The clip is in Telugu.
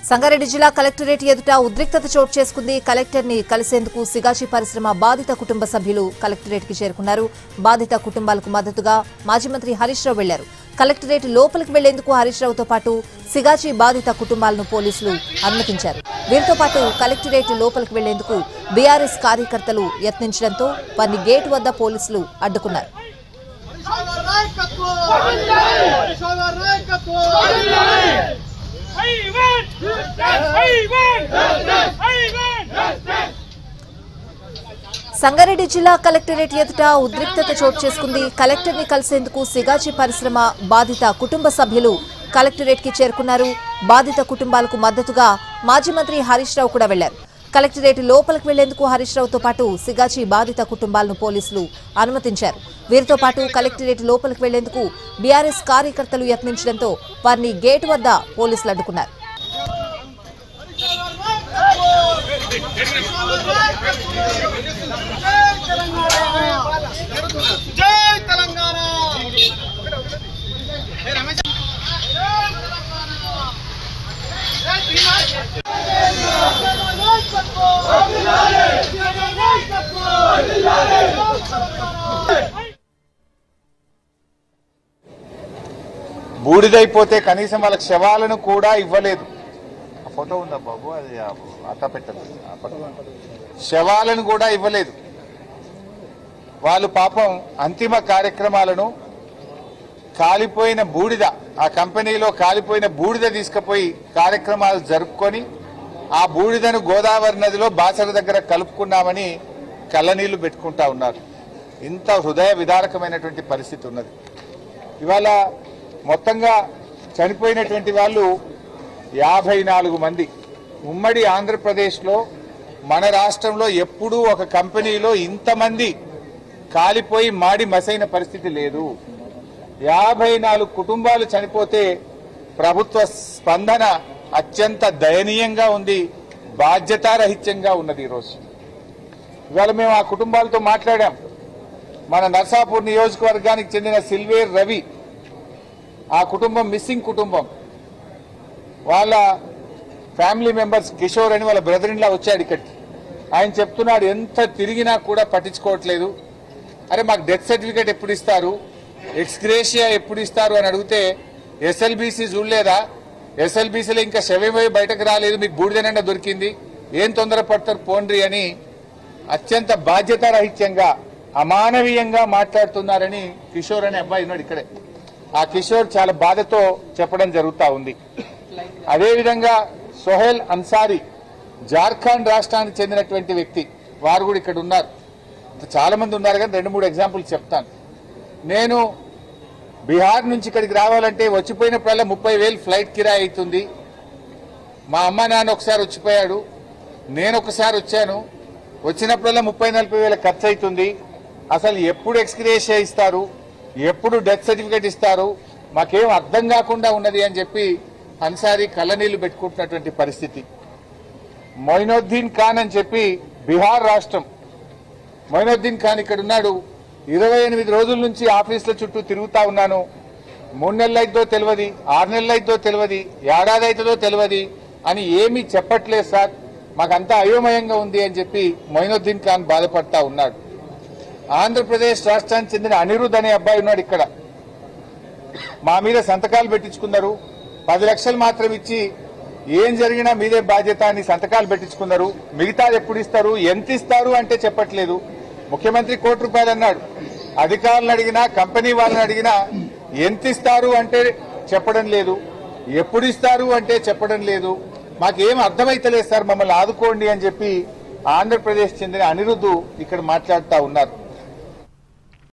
సంగారెడ్డి జిల్లా కలెక్టరేట్ ఎదుట ఉద్రిక్తత చోటు చేసుకుంది. కలెక్టర్ ని కలిసేందుకు సిగాచి పరిశ్రమ బాధిత కుటుంబ సభ్యులు కలెక్టరేట్ కి చేరుకున్నారు. బాధిత కుటుంబాలకు మద్దతుగా మాజీ మంత్రి హరీష్ రావు వెళ్లారు. కలెక్టరేట్ లోపలికి వెళ్లేందుకు హరీష్ రావుతో పాటు సిగాచి బాధిత కుటుంబాలను పోలీసులు అనుమతించారు. వీరితో పాటు కలెక్టరేట్ లోపలికి వెళ్లేందుకు బీఆర్ఎస్ కార్యకర్తలు యత్నించడంతో వారిని గేటు వద్ద పోలీసులు అడ్డుకున్నారు. సంగారెడ్డి జిల్లా కలెక్టరేట్ ఎదుట ఉద్రిక్తత చోటు చేసుకుంది. కలెక్టర్ ని కలిసేందుకు సిగాచి పరిశ్రమ బాధిత కుటుంబ సభ్యులు కలెక్టరేట్ కి చేరుకున్నారు. బాధిత కుటుంబాలకు మద్దతుగా మాజీ మంత్రి హరీష్ రావు కూడా వెళ్లారు. కలెక్టరేట్ లోపలికి వెళ్లేందుకు హరీష్ రావుతో పాటు సిగాచి బాధిత కుటుంబాలను పోలీసులు అనుమతించారు. వీరితో పాటు కలెక్టరేట్ లోపలికి వెళ్లేందుకు బీఆర్ఎస్ కార్యకర్తలు యత్నించడంతో వారిని గేటు వద్ద పోలీసులు అడ్డుకున్నారు. బూడిదైపోతే కనీసం వాళ్ళకి శవాలను కూడా ఇవ్వలేదు. ఫోటో ఉందా బాబు? అది అట్ట పెట్టదు. శవాలను కూడా ఇవ్వలేదు. వాళ్ళు పాపం అంతిమ కార్యక్రమాలను కాలిపోయిన బూడిద, ఆ కంపెనీలో కాలిపోయిన బూడిద తీసుకుపోయి కార్యక్రమాలు జరుపుకొని ఆ బూడిదను గోదావరి నదిలో బాసర దగ్గర కలుపుకున్నామని కళ్ళనీళ్లు పెట్టుకుంటా ఉన్నారు. ఇంత హృదయ విదారకమైనటువంటి పరిస్థితి ఉన్నది. ఇవాళ మొత్తంగా చనిపోయినటువంటి వాళ్ళు 54 మంది. ఉమ్మడి ఆంధ్రప్రదేశ్లో మన రాష్ట్రంలో ఎప్పుడూ ఒక కంపెనీలో ఇంతమంది కాలిపోయి మాడి మసైన పరిస్థితి లేదు. 54 కుటుంబాలు చనిపోతే ప్రభుత్వ స్పందన అత్యంత దయనీయంగా ఉంది, బాధ్యతారహిత్యంగా ఉన్నది. ఈరోజు ఇవాళ మేము ఆ కుటుంబాలతో మాట్లాడాం. మన నర్సాపూర్ నియోజకవర్గానికి చెందిన సిల్వేర్ రవి, ఆ కుటుంబం మిస్సింగ్ కుటుంబం, వాళ్ళ ఫ్యామిలీ మెంబర్స్ కిషోర్ అని వాళ్ళ బ్రదర్ ఇన్ లా వచ్చాడు ఇక్కడికి. ఆయన చెప్తున్నాడు ఎంత తిరిగినా కూడా పట్టించుకోవట్లేదు. అరే మాకు డెత్ సర్టిఫికేట్ ఎప్పుడు ఇస్తారు, ఎక్స్గ్రేషియా ఎప్పుడు ఇస్తారు అని అడిగితే ఎస్ఎల్బీసీ చూడలేదా, ఎస్ఎల్బీసీలో ఇంకా శవమై బయటకు రాలేదు, మీకు బూడిదనండ దొరికింది, ఏం తొందరపడతారు పోండ్రి అని అత్యంత బాధ్యతారహిత్యంగా అమానవీయంగా మాట్లాడుతున్నారని కిషోర్ అనే అబ్బాయి ఉన్నాడు ఇక్కడే. ఆ కిషోర్ చాలా బాధతో చెప్పడం జరుగుతూ ఉంది. అదేవిధంగా సోహెల్ అన్సారీ, జార్ఖండ్ రాష్ట్రానికి చెందినటువంటి వ్యక్తి, వారు కూడా ఇక్కడ ఉన్నారు. చాలా మంది ఉన్నారు కానీ 2-3 ఎగ్జాంపుల్స్ చెప్తాను. నేను బీహార్ నుంచి ఇక్కడికి రావాలంటే వచ్చిపోయినప్పుడల్లా 30,000 ఫ్లైట్ కిరాయి అవుతుంది. మా అమ్మ నాన్న ఒకసారి వచ్చిపోయాడు, నేను ఒకసారి వచ్చాను, వచ్చినప్పుడల్లా 30-40 వేల ఖర్చు అవుతుంది. అసలు ఎప్పుడు ఎక్స్గ్రేషియా ఇస్తారు, ఎప్పుడు డెత్ సర్టిఫికేట్ ఇస్తారు, మాకేం అర్థం కాకుండా ఉన్నది అని చెప్పి అన్సారీ కళ్ళనీళ్లు పెట్టుకుంటున్నటువంటి పరిస్థితి. మొయినుద్దీన్ ఖాన్ అని చెప్పి బీహార్ రాష్ట్రం, మొయినుద్దీన్ ఖాన్ ఇక్కడ ఉన్నాడు. 28 రోజుల నుంచి ఆఫీసుల చుట్టూ తిరుగుతా ఉన్నాను. 3 నెలలు అయిద్దో తెలియదు, 6 నెలలు అయిద్దో తెలియదు, ఏడాది అవుతుందో తెలియదు అని ఏమీ చెప్పట్లేదు సార్, మాకంతా అయోమయంగా ఉంది అని చెప్పి మొయినుద్దీన్ ఖాన్ బాధపడతా ఉన్నాడు. ఆంధ్రప్రదేశ్ రాష్ట్రానికి చెందిన అనిరుద్ అనే అబ్బాయి ఉన్నాడు ఇక్కడ. మా మీద సంతకాలు పెట్టించుకున్నారు, 10 లక్షలు మాత్రం ఇచ్చి ఏం జరిగినా మీదే బాధ్యత అని సంతకాలు పెట్టించుకున్నారు. మిగతాది ఎప్పుడు ఇస్తారు, ఎంత ఇస్తారు అంటే చెప్పట్లేదు. ముఖ్యమంత్రి ₹1 అన్నాడు. అధికారులను అడిగినా కంపెనీ వాళ్ళని అడిగినా ఎంత ఇస్తారు అంటే చెప్పడం లేదు, ఎప్పుడు ఇస్తారు అంటే చెప్పడం లేదు. మాకేం అర్థమైతలేదు సార్, మమ్మల్ని ఆదుకోండి అని చెప్పి ఆంధ్రప్రదేశ్ చెందిన అనిరుద్ధ్ ఇక్కడ మాట్లాడుతూ ఉన్నారు.